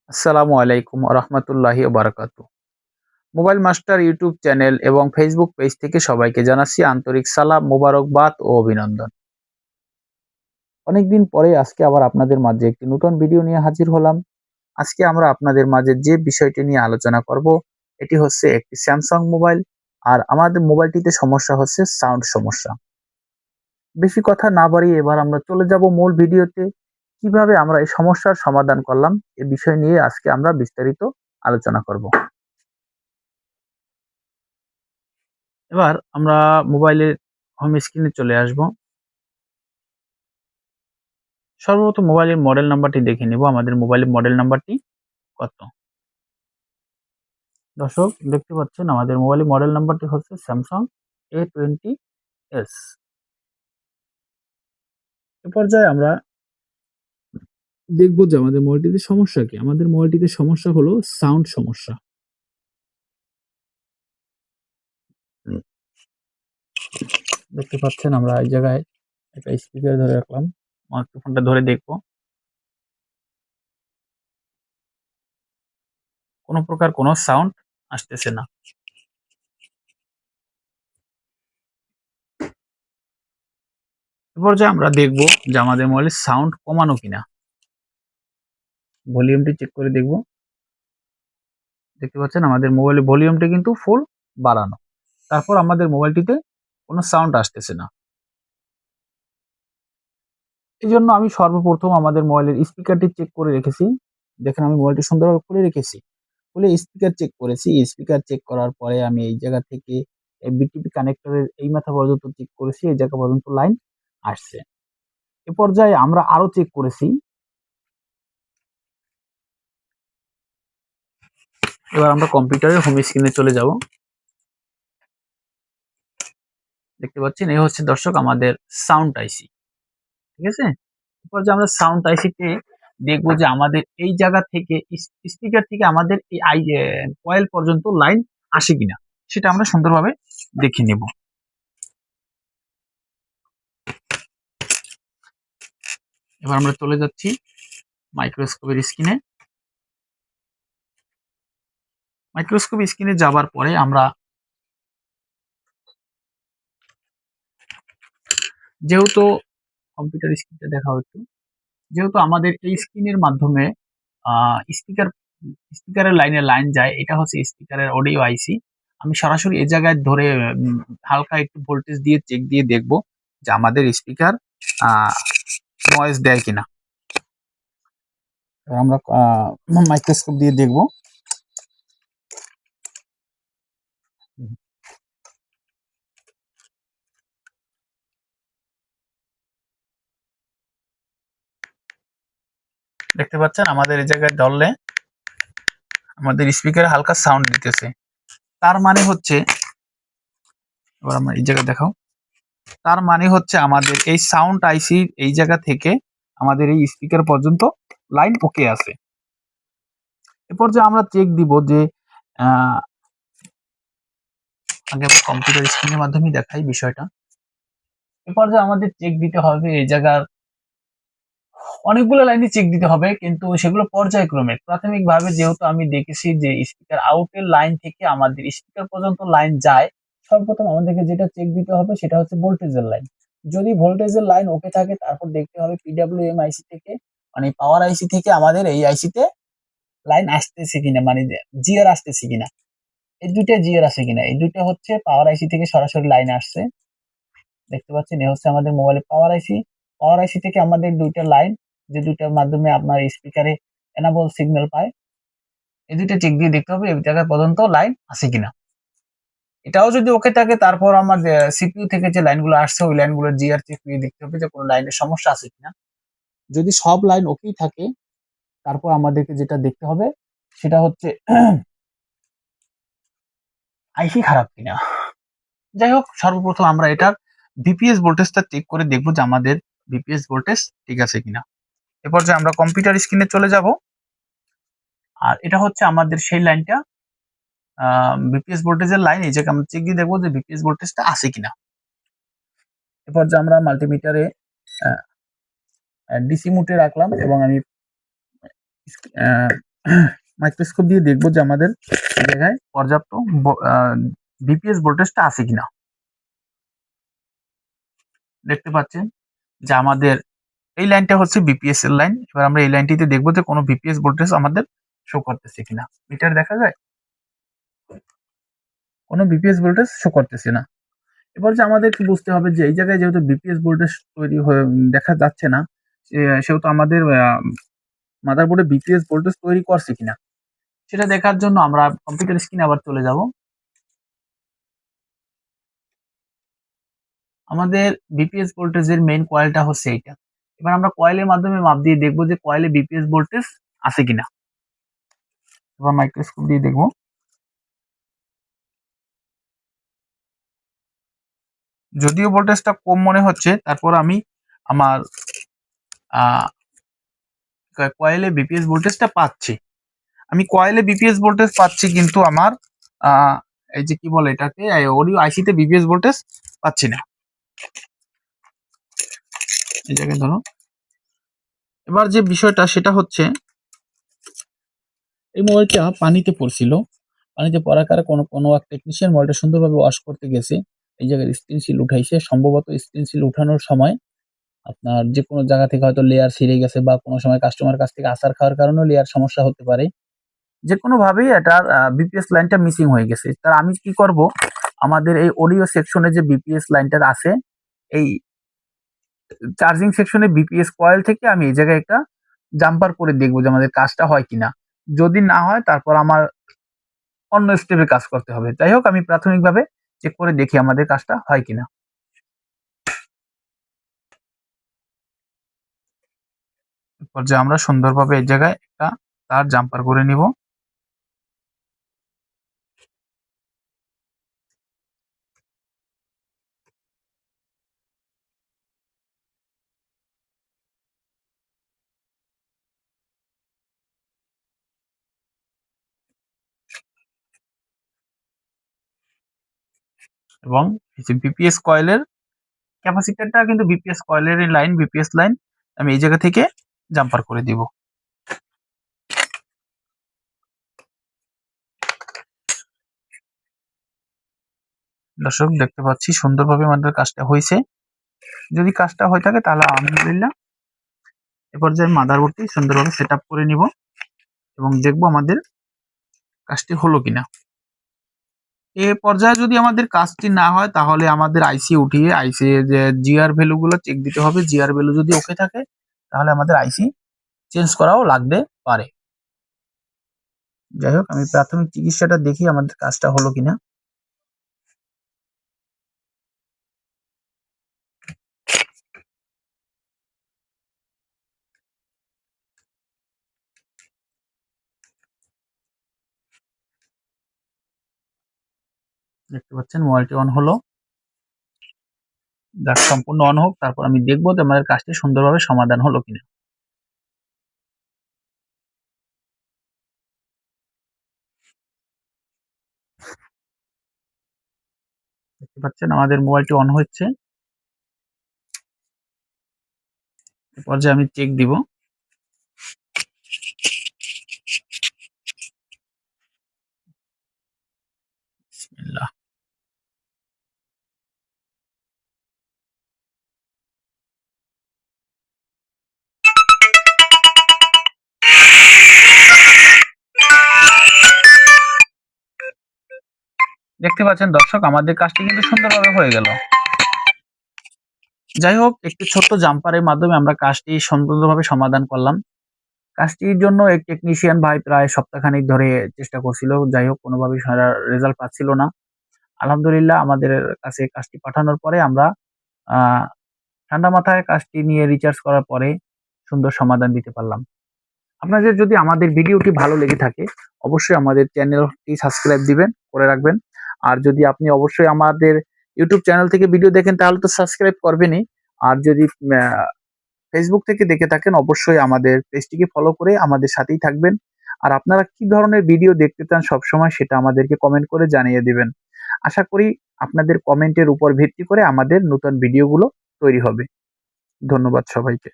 আসসালামু আলাইকুম রহমতুল্লাহি বারাকাতু। মোবাইল মাস্টার ইউটিউব চ্যানেল এবং ফেসবুক পেজ থেকে সবাইকে জানাচ্ছি আন্তরিক সালাম, মোবারকবাদ ও অভিনন্দন। অনেকদিন পরে আজকে আবার আপনাদের মাঝে একটি নতুন ভিডিও নিয়ে হাজির হলাম। আজকে আমরা আপনাদের মাঝে যে বিষয়টি নিয়ে আলোচনা করব, এটি হচ্ছে একটি স্যামসাং মোবাইল। আর আমাদের মোবাইলটিতে সমস্যা হচ্ছে সাউন্ড সমস্যা। বেশি কথা না বাড়িয়ে এবার আমরা চলে যাব মূল ভিডিওতে। কিভাবে আমরা এই সমস্যার সমাধান করলাম, এ বিষয় নিয়ে আজকে আমরা বিস্তারিত আলোচনা করব। এবার আমরা মোবাইলের হোম স্ক্রিনে চলে আসব। সর্বপ্রথম মোবাইলের মডেল নাম্বারটি দেখে নিব, আমাদের মোবাইলের মডেল নাম্বারটি কত। দর্শক দেখতে পাচ্ছেন আমাদের মোবাইলের মডেল নাম্বারটি হচ্ছে স্যামসাং A20s। এ পর্যায়ে আমরা দেখব যে আমাদের মোবাইলটিতে সমস্যা কি। আমাদের মোবাইলটিতে সমস্যা হলো সাউন্ড সমস্যা। দেখতে পাচ্ছেন আমরা এই জায়গায় একটা স্পিকার ধরে রাখলাম, মাইক্রোফোনটা ধরে দেখব। কোনো প্রকার কোনো সাউন্ড আসতেছে না। এ পর্যায়ে আমরা দেখব যে আমাদের মোবাইলের সাউন্ড কমানো কিনা। ভলিউমটি চেক করে দেখব। দেখতে পাচ্ছেন আমাদের মোবাইলের ভলিউমটা কিন্তু ফুল বাড়ানো। তারপর আমাদের মোবাইলটিতে কোনো সাউন্ড আসতেছে না। এজন্য আমি সর্বপ্রথম আমাদের মোবাইলের স্পিকারটি চেক করে রেখেছি। দেখেন আমি মোবাইলটি সুন্দরভাবে খুলে রেখেছি। খুলে স্পিকার চেক করেছি। স্পিকার চেক করার পরে আমি এই জায়গা থেকে এই বিটিপি কানেক্টরের এই মাথা পর্যন্ত চেক করেছি। এই জায়গা পর্যন্ত লাইন আসছে। এ পর্যায়ে আমরা আরো চেক করেছি। এবার আমরা কম্পিউটারের হোম স্ক্রিনে চলে যাব। দেখতে পাচ্ছেন এই হচ্ছে দর্শক আমাদের সাউন্ড আইসি। ঠিক আছে? এরপর যে আমরা সাউন্ড আইসিতে দেখবো যে আমাদের এই জায়গা থেকে স্পিকার থেকে আমাদের এই কয়েল পর্যন্ত লাইন আসে কিনা, সেটা আমরা সুন্দরভাবে দেখে নেব। এবার আমরা চলে যাচ্ছি মাইক্রোস্কোপের স্ক্রিনে। মাইক্রোস্কোপ স্ক্রিনে যাবার পরে আমরা যেহেতু কম্পিউটার স্ক্রিনটা দেখাও একটু, যেহেতু আমাদের এই স্ক্রিনের মাধ্যমে স্পিকার স্পিকারের লাইন যায়, এটা হচ্ছে স্পিকারের অডিও আইসি। আমি সরাসরি এই জায়গায় ধরে হালকা একটু ভোল্টেজ দিয়ে চেক দিয়ে দেখব যে আমাদের স্পিকার নয়েজ দেয় কিনা। এবার আমরা মাইক্রোস্কোপ দিয়ে দেখব। দেখতে পাচ্ছেন আমাদের এই জায়গায় ধরলে আমাদের স্পিকারে হালকা সাউন্ড দিতেছে। তার মানে হচ্ছে, এবার আমরা এই জায়গায় দেখাও, তার মানে হচ্ছে আমাদের এই সাউন্ড আইসি এই জায়গা থেকে আমাদের এই স্পিকার পর্যন্ত লাইন ওকে আছে। এরপর যে আমরা চেক দিব যে আহ, আগে আমরা কম্পিউটার স্ক্রিনের মাধ্যমে দেখাই বিষয়টা। এরপর যে আমাদের চেক দিতে হবে এই জায়গার অনেকগুলো লাইনে চেক দিতে হবে, কিন্তু সেগুলো পর্যায়ক্রমে। প্রাথমিকভাবে যেহেতু আমি দেখেছি যে স্পিকার আউটের লাইন থেকে আমাদের স্পিকার পর্যন্ত লাইন যায়, সর্বপ্রথম আমাদেরকে যেটা চেক দিতে হবে সেটা হচ্ছে ভোল্টেজের লাইন। যদি ভোল্টেজের লাইন ওকে থাকে তারপর দেখতে হবে পিডব্লিউএম আইসি থেকে, মানে পাওয়ার আইসি থেকে আমাদের এই আইসিতে লাইন আসতেছে কিনা, মানে জিআর আসতেছে কিনা। এই দুইটা জিআর আছে কিনা, এই দুইটা হচ্ছে পাওয়ার আইসি থেকে সরাসরি লাইন আসছে। দেখতে পাচ্ছেন এই হচ্ছে আমাদের মোবাইলের পাওয়ার আইসি। পাওয়ার আইসি থেকে আমাদের দুইটা লাইন, যে দুইটার মাধ্যমে আপনার স্পিকারে এনাবল সিগন্যাল পায়, এই দুইটা চেক দিয়ে দেখতে হবে এই জায়গায় পর্যন্ত লাইন আছে কিনা। এটাও যদি ওকে থাকে তারপর আমার সিপিইউ থেকে যে লাইনগুলো আসছে ওই লাইনগুলোর জিআর চেক দিয়ে দেখতে হবে যে কোনো লাইনের সমস্যা আছে কিনা। যদি সব লাইন ওকেই থাকে তারপর আমাদেরকে যেটা দেখতে হবে সেটা হচ্ছে আইসি খারাপ কিনা। যাই হোক, সর্বপ্রথম আমরা এটার বিপিএস ভোল্টেজটা চেক করে দেখবো যে আমাদের বিপিএস ভোল্টেজ ঠিক আছে কিনা। এরপর যে আমরা কম্পিউটার স্ক্রিনে চলে যাব। আর এটা হচ্ছে আমাদের সেই লাইনটা, বিপিএস ভোল্টেজের লাইন। এই জায়গায় আমরা চেক দিয়ে দেখবো যে বিপিএস ভোল্টেজটা আছে কিনা। এরপর যে আমরা মাল্টিমিটারে ডিসি মোডে রাখলাম এবং আমি মাইক্রোস্কোপ দিয়ে দেখবো যে আমাদের এই জায়গায় পর্যাপ্ত বিপিএস ভোল্টেজটা আছে কিনা। দেখতে পাচ্ছেন যে আমাদের এই লাইনটা হচ্ছে বিপিএস এর লাইন। এবার আমরা এই লাইনটিতে দেখবো যে কোনো বিপিএস ভোল্টেজ আমাদের শো করতেছে কিনা। মিটার দেখা যায়, কোনো বিপিএস ভোল্টেজ শো করতেছে না। এবার যে আমাদেরকে বুঝতে হবে যে এই জায়গায় যেহেতু বিপিএস ভোল্টেজ তৈরি হয়ে দেখা যাচ্ছে না, সেহেতু আমাদের মাদারবোর্ডে বিপিএস ভোল্টেজ তৈরি করছে কিনা সেটা দেখার জন্য আমরা কম্পিউটার স্ক্রিনে আবার চলে যাব। আমাদের বিপিএস ভোল্টেজের মেইন কয়েলটা হচ্ছে এইটা। এবার আমরা কয়েলের মাধ্যমে মাপ দিয়ে দেখবো যে কয়েলে বিপিএস ভোল্টেজ আছে কিনা। এবার মাইক্রোস্কোপ দিয়ে দেখবো, যদিও ভোল্টেজটা কম মনে হচ্ছে, তারপর আমি আমার কয়েলে বিপিএস ভোল্টেজটা পাচ্ছি। আমি কয়েলে বিপিএস ভোল্টেজ পাচ্ছি, কিন্তু আমার এই যে কি বলে এটাকে, অডিও আইসিতে বিপিএস ভোল্টেজ পাচ্ছি না। এই জায়গায় ধরো, এবার যে বিষয়টা সেটা হচ্ছে এই মোবাইলটা পানিতে পড়ছিল। পানিতে পড়ার কারণে কোনো কোনো এক টেকনিশিয়ান মোবাইলটা সুন্দরভাবে ওয়াশ করতে গেছে। এই জায়গায় স্ক্রিন সিল উঠাইছে। সম্ভবত স্ক্রিন সিল উঠানোর সময় আপনার যে কোনো জায়গা থেকে হয়তো লেয়ার ছিঁড়ে গেছে, বা কোনো সময় কাস্টমার কাছ থেকে আছাড় খাওয়ার কারণেও লেয়ার সমস্যা হতে পারে। যেকোনোভাবেই এটার বিপিএস লাইনটা মিসিং হয়ে গেছে। তার আমি কি করব, আমাদের এই অডিও সেকশনে যে বিপিএস লাইনটা আছে, এই চার্জিং সেকশনে বিপিএস কয়েল থেকে আমি এই জায়গায় একটা জাম্পার করে দেখবো যে আমাদের কাজটা হয় কিনা। যদি না হয় তারপর আমার অন্য স্টেপে কাজ করতে হবে। যাই হোক, আমি প্রাথমিকভাবে চেক করে দেখি আমাদের কাজটা হয় কিনা। এরপর যে আমরা সুন্দরভাবে এই জায়গায় একটা তার জাম্পার করে নিব। এবং এই যে বিপিএস কয়েলের ক্যাপাসিটরটা কিন্তু বিপিএস কয়েলের লাইন, বিপিএস লাইন আমি এই জায়গা থেকে জাম্পার করে দিব। দর্শক দেখতে পাচ্ছি সুন্দরভাবে আমাদের কাজটা হয়েছে। যদি কাজটা হয়ে থাকে তাহলে আলহামদুলিল্লাহ। এ পর্যায়ে মাদারবোর্ডটি সুন্দরভাবে সেট আপ করে নিব এবং দেখবো আমাদের কাজটি হলো কিনা। এ পর্যায়ে যদি আমাদের কাজটি না হয় তাহলে আমাদের আইসি উঠিয়ে আইসি যে জিআর ভ্যালু গুলো চেক দিতে হবে। জিআর ভ্যালু যদি ওকে থাকে তাহলে আমাদের আইসি চেঞ্জ করাও লাগতে পারে। যাই হোক, আমি প্রাথমিক চিকিৎসাটা দেখি আমাদের কাজটা হলো কিনা। দেখতে পাচ্ছেন মোবাইলটি অন হলো। যাক, সম্পূর্ণ অন হোক, তারপর আমি দেখবো যে আমাদের কাজটি সুন্দরভাবে সমাধান হলো কিনা। দেখতে পাচ্ছেন আমাদের মোবাইলটি অন হচ্ছে। এ পর্যায়ে আমি চেক দিব। বিসমিল্লাহ। দেখতে পাচ্ছেন দর্শক, আমাদের কাজটি কিন্তু সুন্দরভাবে হয়ে গেল। যাই হোক, একটি ছোট্ট জাম্পারের মাধ্যমে আমরা কাজটি সুন্দরভাবে সমাধান করলাম। কাজটির জন্য এক টেকনিশিয়ান ভাই প্রায় সপ্তাহখানেক ধরে চেষ্টা করছিল। যাই হোক, কোনোভাবেই রেজাল্ট পাচ্ছিল না। আলহামদুলিল্লাহ, আমাদের কাছে কাজটি পাঠানোর পরে আমরা আ ঠান্ডা মাথায় কাজটি নিয়ে রিচার্জ করার পরে সুন্দর সমাধান দিতে পারলাম। আপনাদের যদি আমাদের ভিডিওটি ভালো লেগে থাকে, অবশ্যই আমাদের চ্যানেলটি সাবস্ক্রাইব দিবেন, করে রাখবেন। আর যদি আপনি অবশ্যই আমাদের ইউটিউব চ্যানেল থেকে ভিডিও দেখেন তাহলে তো সাবস্ক্রাইব করবেনই। আর যদি ফেসবুক থেকে দেখে থাকেন, অবশ্যই আমাদের পেজটিকে ফলো করে আমাদের সাথেই থাকবেন। আর আপনারা কি ধরনের ভিডিও দেখতে চান সবসময় সেটা আমাদেরকে কমেন্ট করে জানিয়ে দিবেন। আশা করি আপনাদের কমেন্টের উপর ভিত্তি করে আমাদের নতুন ভিডিওগুলো তৈরি হবে। ধন্যবাদ সবাইকে।